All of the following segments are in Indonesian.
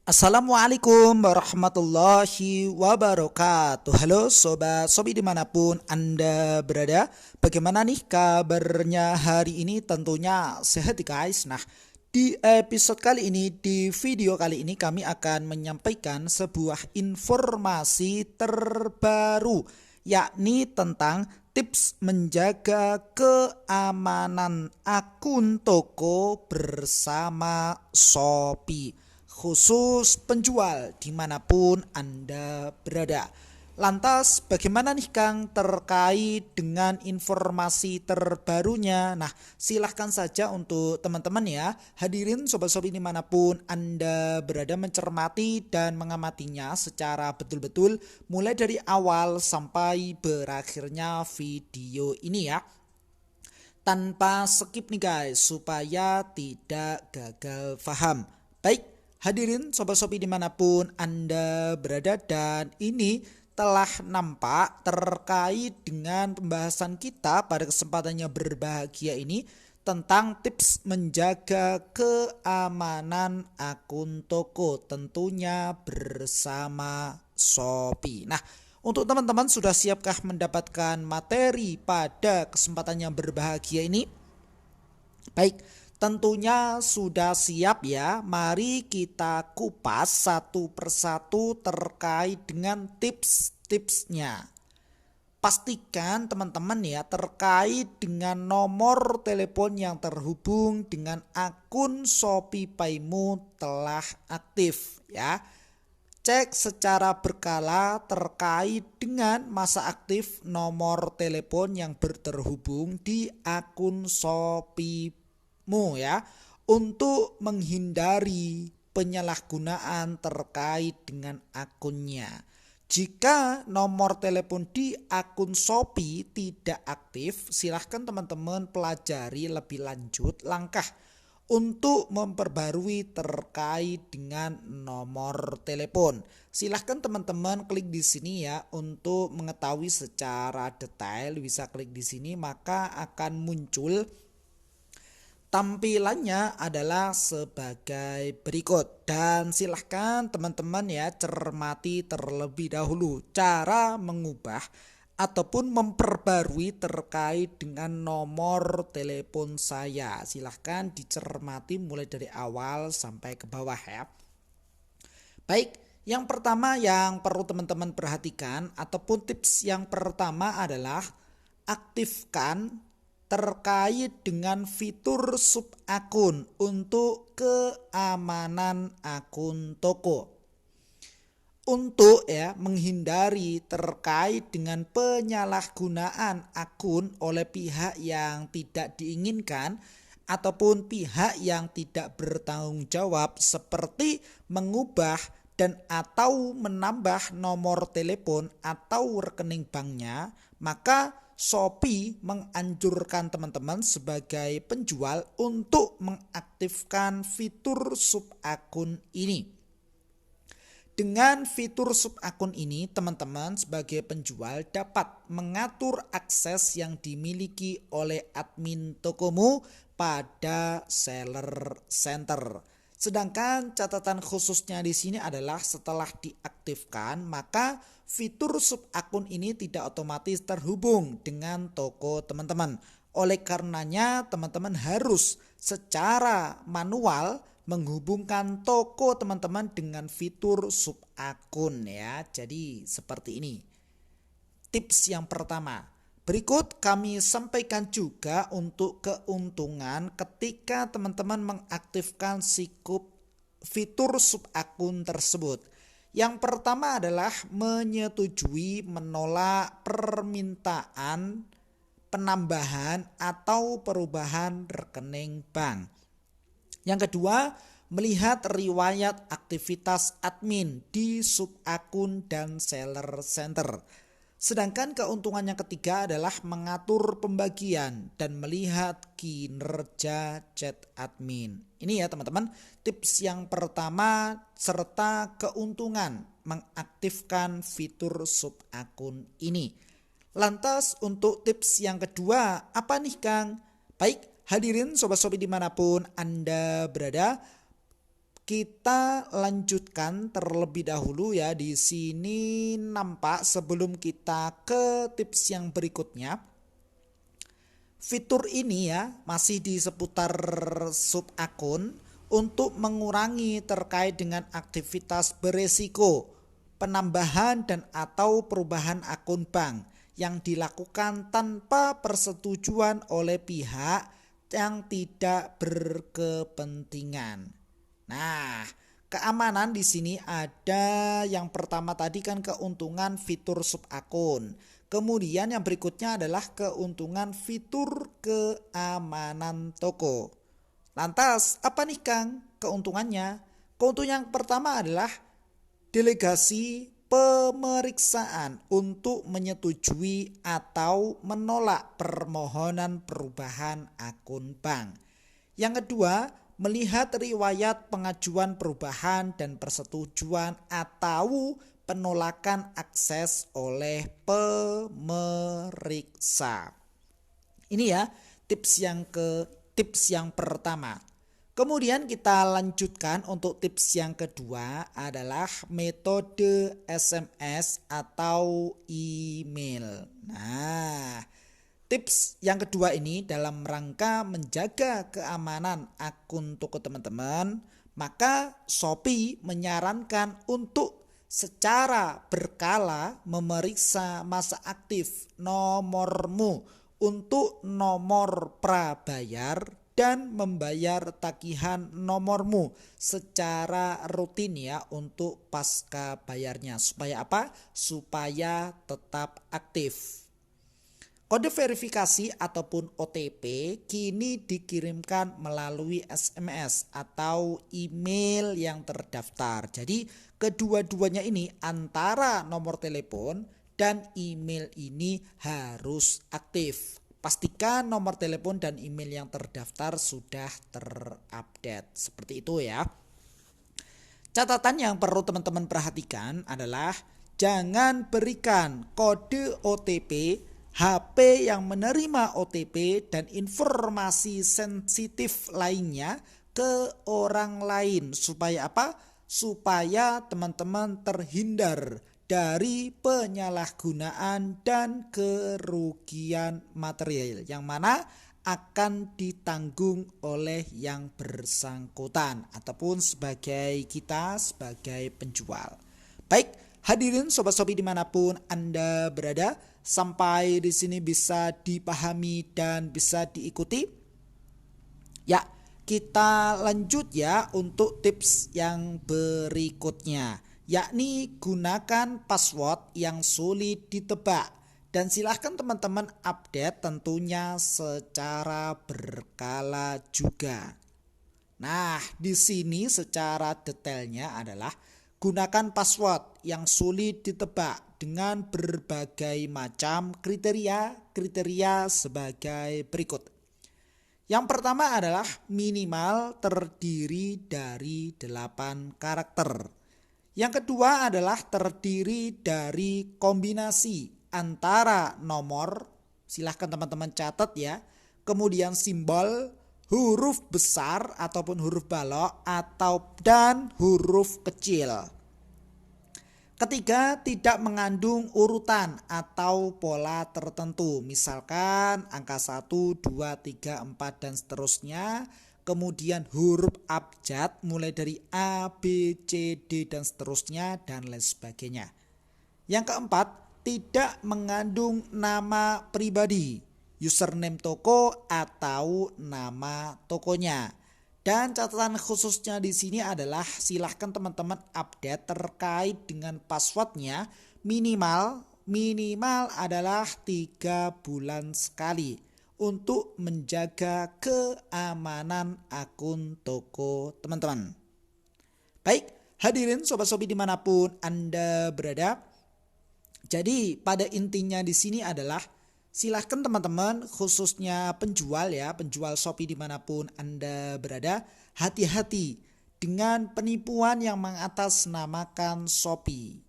Assalamualaikum warahmatullahi wabarakatuh. Halo sobat sobi dimanapun Anda berada. Bagaimana nih kabarnya hari ini? Tentunya sehat ya guys. Nah, di episode kali ini, di video kali ini kami akan menyampaikan sebuah informasi terbaru, yakni tentang tips menjaga keamanan akun toko bersama Shopee, khusus penjual dimanapun Anda berada. Lantas bagaimana nih Kang terkait dengan informasi terbarunya? Nah, silahkan saja untuk teman-teman ya, hadirin sobat-sobat dimanapun Anda berada, mencermati dan mengamatinya secara betul-betul mulai dari awal sampai berakhirnya video ini ya, tanpa skip nih guys, supaya tidak gagal paham. Baik, hadirin sobat-sobi dimanapun Anda berada, dan ini telah nampak terkait dengan pembahasan kita pada kesempatan yang berbahagia ini tentang tips menjaga keamanan akun toko, tentunya bersama Shopee. Nah, untuk teman-teman sudah siapkah mendapatkan materi pada kesempatan yang berbahagia ini? Baik, tentunya sudah siap ya. Mari kita kupas satu persatu terkait dengan tips-tipsnya. Pastikan teman-teman ya, terkait dengan nomor telepon yang terhubung dengan akun Shopee Paymu telah aktif ya. Cek secara berkala terkait dengan masa aktif nomor telepon yang terhubung di akun Shopee-mu ya, untuk menghindari penyalahgunaan terkait dengan akunnya. Jika nomor telepon di akun Shopee tidak aktif, silahkan teman-teman pelajari lebih lanjut langkah untuk memperbarui terkait dengan nomor telepon. Silahkan teman-teman klik di sini ya untuk mengetahui secara detail. Bisa klik di sini, maka akan muncul tampilannya adalah sebagai berikut. Dan silahkan teman-teman ya, cermati terlebih dahulu cara mengubah ataupun memperbarui terkait dengan nomor telepon saya. Silahkan dicermati mulai dari awal sampai ke bawah ya. Baik, yang pertama yang perlu teman-teman perhatikan ataupun tips yang pertama adalah aktifkan terkait dengan fitur sub akun untuk keamanan akun toko. Untuk ya menghindari terkait dengan penyalahgunaan akun oleh pihak yang tidak diinginkan ataupun pihak yang tidak bertanggung jawab, seperti mengubah dan atau menambah nomor telepon atau rekening banknya, maka Shopee menganjurkan teman-teman sebagai penjual untuk mengaktifkan fitur sub akun ini. Dengan fitur sub akun ini, teman-teman sebagai penjual dapat mengatur akses yang dimiliki oleh admin tokomu pada seller center. Sedangkan catatan khususnya di sini adalah setelah diaktifkan, maka fitur sub akun ini tidak otomatis terhubung dengan toko teman-teman. Oleh karenanya, teman-teman harus secara manual menghubungkan toko teman-teman dengan fitur sub akun ya. Jadi seperti ini tips yang pertama. Berikut kami sampaikan juga untuk keuntungan ketika teman-teman mengaktifkan fitur sub akun tersebut. Yang pertama adalah menyetujui menolak permintaan penambahan atau perubahan rekening bank. Yang kedua, melihat riwayat aktivitas admin di sub akun dan seller center. Sedangkan keuntungan yang ketiga adalah mengatur pembagian dan melihat kinerja chat admin. Ini ya teman-teman, tips yang pertama serta keuntungan mengaktifkan fitur sub akun ini. Lantas untuk tips yang kedua apa nih Kang? Baik, hadirin sobat-sobat dimanapun Anda berada, kita lanjutkan terlebih dahulu ya. Di sini nampak sebelum kita ke tips yang berikutnya. Fitur ini ya masih di seputar sub akun untuk mengurangi terkait dengan aktivitas beresiko, penambahan dan atau perubahan akun bank yang dilakukan tanpa persetujuan oleh pihak yang tidak berkepentingan. Nah, keamanan di sini ada yang pertama tadi kan keuntungan fitur sub akun. Kemudian yang berikutnya adalah keuntungan fitur keamanan toko. Lantas apa nih Kang keuntungannya? Keuntungan yang pertama adalah delegasi pemeriksaan untuk menyetujui atau menolak permohonan perubahan akun bank. Yang kedua, melihat riwayat pengajuan perubahan dan persetujuan atau penolakan akses oleh pemeriksa. Ini ya tips yang pertama. Kemudian kita lanjutkan untuk tips yang kedua adalah metode SMS atau email. Nah, tips yang kedua ini dalam rangka menjaga keamanan akun toko teman-teman, maka Shopee menyarankan untuk secara berkala memeriksa masa aktif nomormu untuk nomor prabayar dan membayar tagihan nomormu secara rutin ya untuk pasca bayarnya. Supaya apa? Supaya tetap aktif. Kode verifikasi ataupun OTP kini dikirimkan melalui SMS atau email yang terdaftar. Jadi kedua-duanya ini antara nomor telepon dan email ini harus aktif. Pastikan nomor telepon dan email yang terdaftar sudah terupdate. Seperti itu ya. Catatan yang perlu teman-teman perhatikan adalah jangan berikan kode OTP HP yang menerima OTP dan informasi sensitif lainnya ke orang lain. Supaya apa? Supaya teman-teman terhindar dari penyalahgunaan dan kerugian material yang mana akan ditanggung oleh yang bersangkutan ataupun sebagai penjual. Baik, hadirin Sobat Shopee dimanapun Anda berada, sampai di sini bisa dipahami dan bisa diikuti. Ya, kita lanjut ya untuk tips yang berikutnya, yakni gunakan password yang sulit ditebak. Dan silahkan teman-teman update tentunya secara berkala juga. Nah, di sini secara detailnya adalah gunakan password yang sulit ditebak dengan berbagai macam kriteria sebagai berikut. Yang pertama adalah minimal terdiri dari 8 karakter. Yang kedua adalah terdiri dari kombinasi antara nomor, silahkan teman-teman catat ya, kemudian simbol, huruf besar ataupun huruf balok dan huruf kecil. Ketiga, tidak mengandung urutan atau pola tertentu. Misalkan angka 1, 2, 3, 4 dan seterusnya. Kemudian huruf abjad mulai dari A, B, C, D dan seterusnya dan lain sebagainya. Yang keempat, tidak mengandung nama pribadi, username toko atau nama tokonya. Dan catatan khususnya di sini adalah silahkan teman-teman update terkait dengan passwordnya minimal adalah 3 bulan sekali untuk menjaga keamanan akun toko teman-teman. Baik, hadirin Sobat Shopee dimanapun Anda berada. Jadi pada intinya di sini adalah silahkan teman-teman khususnya penjual Shopee dimanapun Anda berada, hati-hati dengan penipuan yang mengatasnamakan Shopee.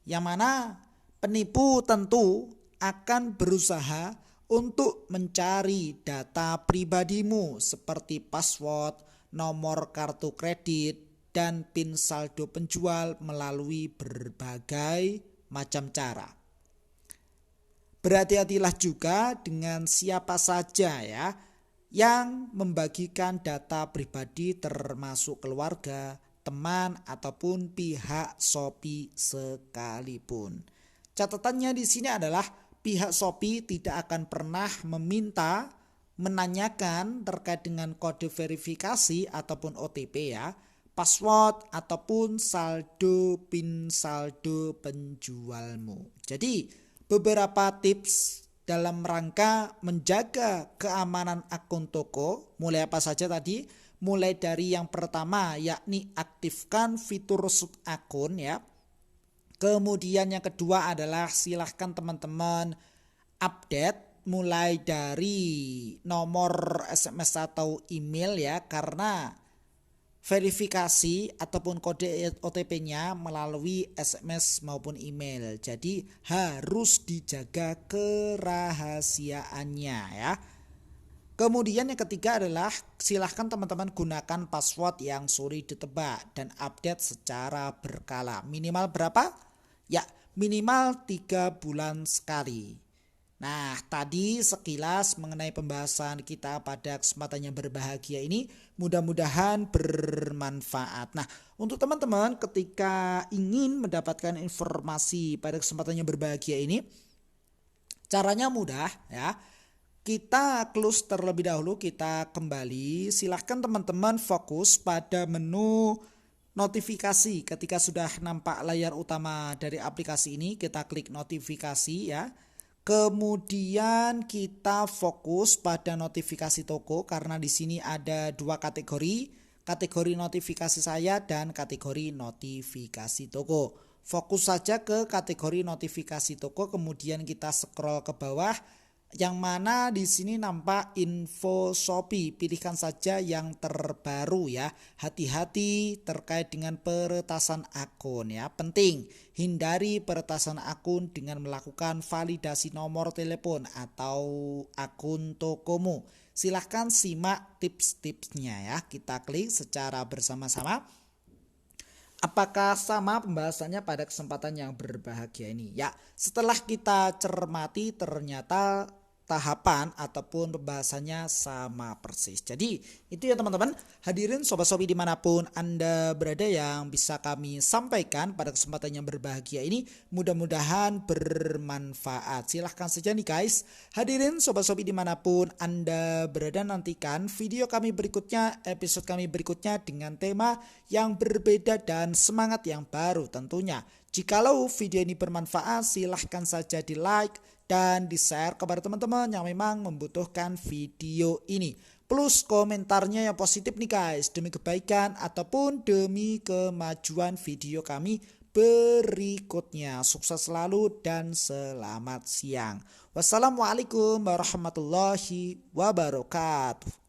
Yang mana penipu tentu akan berusaha untuk mencari data pribadimu seperti password, nomor kartu kredit, dan PIN saldo penjual melalui berbagai macam cara. Berhati-hatilah juga dengan siapa saja ya yang membagikan data pribadi termasuk keluarga, teman ataupun pihak Shopee sekalipun. Catatannya di sini adalah pihak Shopee tidak akan pernah menanyakan terkait dengan kode verifikasi ataupun OTP ya, password ataupun saldo PIN saldo penjualmu. Jadi beberapa tips dalam rangka menjaga keamanan akun toko, mulai apa saja tadi? Mulai dari yang pertama yakni aktifkan fitur root akun ya. Kemudian yang kedua adalah silahkan teman-teman update mulai dari nomor SMS atau email ya, karena verifikasi ataupun kode OTP-nya melalui SMS maupun email. Jadi harus dijaga kerahasiaannya ya. Kemudian yang ketiga adalah silahkan teman-teman gunakan password yang sulit ditebak dan update secara berkala. Minimal berapa? Ya, minimal 3 bulan sekali. Nah, tadi sekilas mengenai pembahasan kita pada kesempatan yang berbahagia ini, mudah-mudahan bermanfaat. Nah, untuk teman-teman ketika ingin mendapatkan informasi pada kesempatan yang berbahagia ini, caranya mudah ya. Kita close terlebih dahulu, kita kembali. Silahkan teman-teman fokus pada menu notifikasi. Ketika sudah nampak layar utama dari aplikasi ini, kita klik notifikasi ya. Kemudian kita fokus pada notifikasi toko karena di sini ada 2 kategori notifikasi saya dan kategori notifikasi toko. Fokus saja ke kategori notifikasi toko, kemudian kita scroll ke bawah yang mana di sini nampak info Shopee. Pilihkan saja yang terbaru ya. Hati-hati terkait dengan peretasan akun ya. Penting hindari peretasan akun dengan melakukan validasi nomor telepon atau akun tokomu. Silahkan simak tips-tipsnya ya. Kita klik secara bersama-sama. Apakah sama pembahasannya pada kesempatan yang berbahagia ini? Ya, setelah kita cermati ternyata tahapan ataupun pembahasannya sama persis. Jadi itu ya teman-teman, hadirin Sobat Shopee dimanapun Anda berada yang bisa kami sampaikan pada kesempatan yang berbahagia ini, mudah-mudahan bermanfaat. Silahkan saja nih guys, hadirin Sobat Shopee dimanapun Anda berada, nantikan video kami berikutnya, episode kami berikutnya dengan tema yang berbeda dan semangat yang baru tentunya. Jikalau video ini bermanfaat, silahkan saja di like dan di-share kepada teman-teman yang memang membutuhkan video ini. Plus komentarnya yang positif nih guys, demi kebaikan ataupun demi kemajuan video kami berikutnya. Sukses selalu dan selamat siang. Wassalamualaikum warahmatullahi wabarakatuh.